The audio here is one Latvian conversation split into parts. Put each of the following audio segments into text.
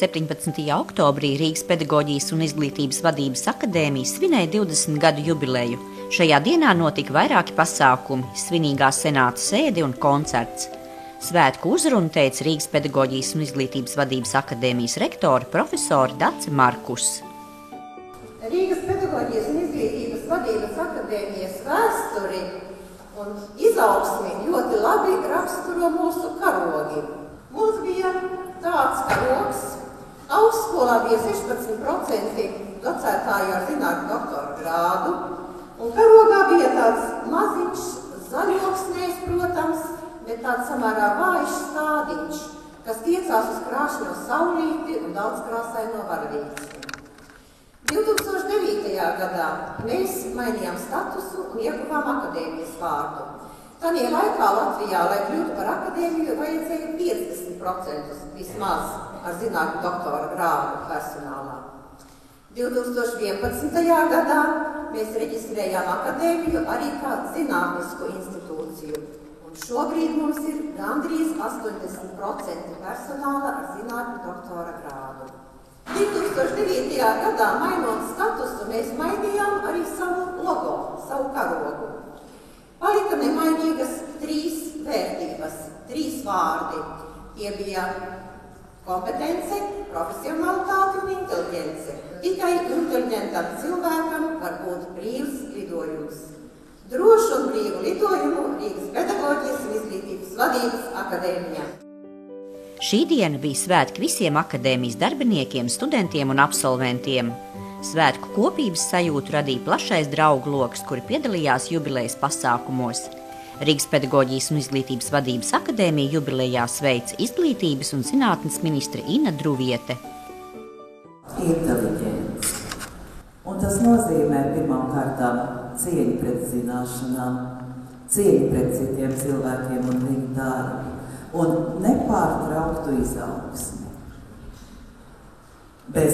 17. oktobrī Rīgas Pedagoģijas un izglītības vadības akadēmija svinēja 20 gadu jubileju. Šajā dienā notika vairāki pasākumi, svinīgā senāta sēde un koncerts. Svētku uzrunu teica Rīgas Pedagoģijas un izglītības vadības akadēmijas rektore profesore Dace Markus. Rīgas Pedagoģijas un izglītības vadības akadēmijas vēsturi un izaugsmi ļoti labi raksturo mūsu karogi. Mums bija tāds karogs, augstskolā bija 16% docētāju ar zinātņu doktora grādu, un karogā bija tāds maziņš, zaļoksnējs, protams, bet tāds samērā vājš stādiņš, kas tiecās uz krāšņo saulīti un daudzkrāsaino varavīksni. 2009. gadā mēs mainījām statusu un ieguvām akadēmijas vārdu. Tajā laikā Latvijā, lai kļūtu par akadēmiju, vajadzēja 50% vismaz ar zinātņu doktora grādu personālā. 2011. gadā mēs reģistrējām akadēmiju arī kā zinātnisku institūciju, un šobrīd mums ir gandrīz 80% personāla ar zinātņu doktora grādu. 2009. gadā, mainot statusu, mēs mainījām arī savu logo, savu karogu. Palika nemainīgas 3 vērtības, 3 vārdi. Tie bija kompetence, profesionalitāte un inteliģence. Tikai inteliģentam cilvēkam var būt brīvs lidojums. Drošu un brīvu lidojumu Rīgas Pedagoģijas un izglītības vadības akadēmijā. Šī diena bija svētki visiem akadēmijas darbiniekiem, studentiem un absolventiem. Svētku kopības sajūtu radīja plašais draugu loks, kuri piedalījās jubilejas pasākumos. Rīgas Pedagoģijas un izglītības vadības akadēmija jubilejā sveica izglītības un zinātnes ministre Ina Druviete. Inteliģents. Un tas nozīmē pirmām kārtām cieņu pret zināšanām, cieņu pret citiem cilvēkiem un viņu darbu un nepārtrauktu izaugsmi. Bez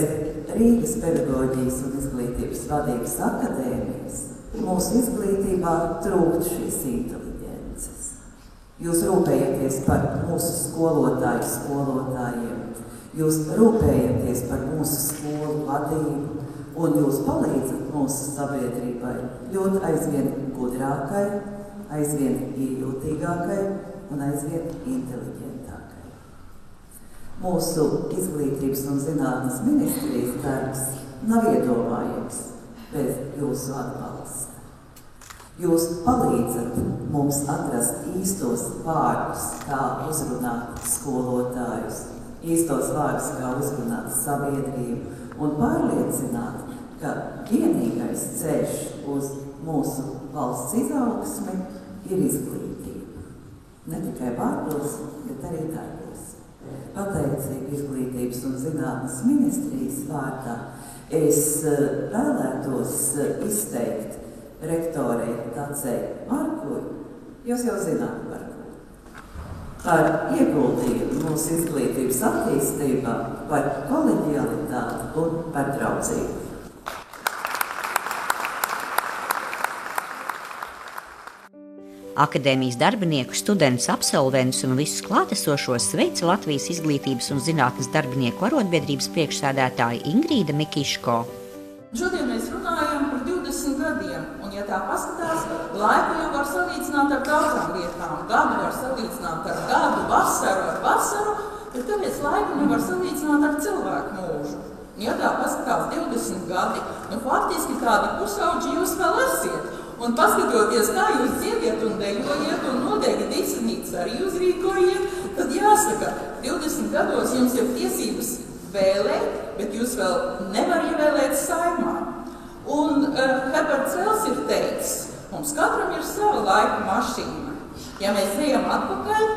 Rīgas Pedagoģijas un izglītības vadības akadēmijas mūsu izglītībā trūkst šīs inteliģences. Jūs rūpējaties par mūsu skolotājiem, jūs rūpējaties par mūsu skolu vadību, un jūs palīdzat mūsu sabiedrībai kļūt aizvien gudrākai, aizvien iejūtīgākai un aizvien inteliģentākai. Mūsu izglītības un zinātnes ministrijas darbs nav iedomājams bez jūsu atbalsta. Jūs palīdzat mums atrast īstos vārdus, kā uzrunāt skolotājus, īstos vārdus, kā uzrunāt sabiedrību un pārliecināt, ka vienīgais ceļš uz mūsu valsts izaugsmi ir izglītība. Ne tikai vārdos, bet arī darbos. Pateicīgi izglītības un zinātnes ministrijas vārdā es vēlētos izteikt rektorei Dacei Markuj, jūs jau zināt par ko, par ieguldījumu mūsu izglītības attīstībā, par koleģialitāti un par draudzību. Akadēmijas darbinieku, studentus, absolventus un visus klātesošos sveica Latvijas izglītības un zinātnes darbinieku arotbiedrības priekšsēdētāja Ingrīda Mikiško. Šodien mēs runājam par 20 gadiem, un ja tā paskatās, laiku jau var salīdzināt ar daudzām lietām. Gadu var salīdzināt ar gadu, vasaru ar vasaru, bet tāpēc laiku nevar salīdzināt ar cilvēku mūžu. Ja tā paskatās 20 gadi, faktiski kādi pusauģi jūs vēl esiet. Un paskatoties, kā jūs dziediet un dejojiet un noteikti disenītes arī uzrīkojiet, tad jāsaka, 20 gados jums ir tiesības vēlēt, bet jūs vēl nevar ievēlēt Saeimā. Un Herberts Cels ir teicis, mums katram ir sava laika mašīna. Ja mēs ejam atpakaļ,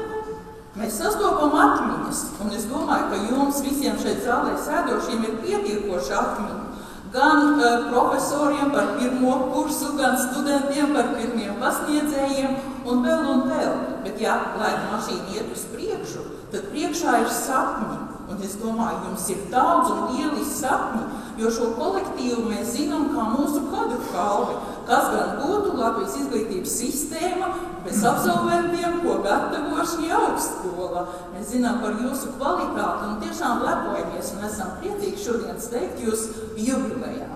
mēs sastopam atmiņas. Un es domāju, ka jums visiem šeit zālē sēdošiem ir pietiekoši atmiņa. Gan profesoriem par pirmo kursu, gan studentiem par pirmiem pasniedzējiem un vēl. Bet ja laika mašīna iet uz priekšu, tad priekšā ir sapņi. Un es domāju, jums ir daudz un lieli sapņi. jo šo kolektīvu mēs zinām kā mūsu kadru kalvi, kas gan būtu Latvijas izglītības sistēma bez absolventiem, ko gatavo šī augstskola. Mēs zinām par jūsu kvalitāti un tiešām lepojamies un esam priecīgi šodien sveikt jūs jubilejā.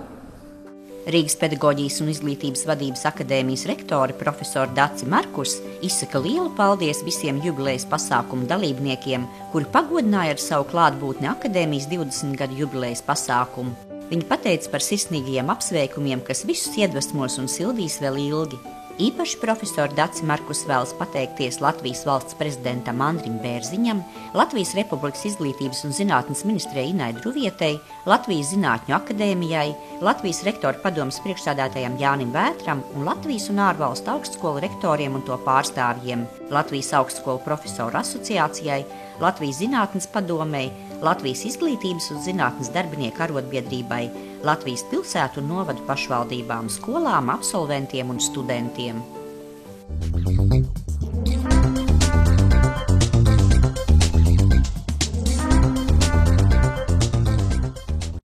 Rīgas pedagoģijas un izglītības vadības akadēmijas rektore profesora Daci Markus izsaka lielu paldies visiem jubilejas pasākumu dalībniekiem, kuri pagodināja ar savu klātbūtni akadēmijas 20 gadu jubilejas pasākumu. Viņi pateica par sirsnīgajiem apsveikumiem, kas visus iedvesmos un sildīs vēl ilgi. Īpaši profesora Daci Markus vēlas pateikties Latvijas valsts prezidentam Andrim Bērziņam, Latvijas Republikas izglītības un zinātnes ministrei Inai Druvietei, Latvijas Zinātņu akadēmijai, Latvijas rektoru padomes priekšsēdētājam Jānim Vētram un Latvijas un ārvalstu augstskolu rektoriem un to pārstāvjiem, Latvijas augstskolu profesoru asociācijai, Latvijas zinātnes padomei, Latvijas izglītības un zinātnes darbinieku arotbiedrībai, Latvijas pilsētu un novadu pašvaldībām, skolām, absolventiem un studentiem.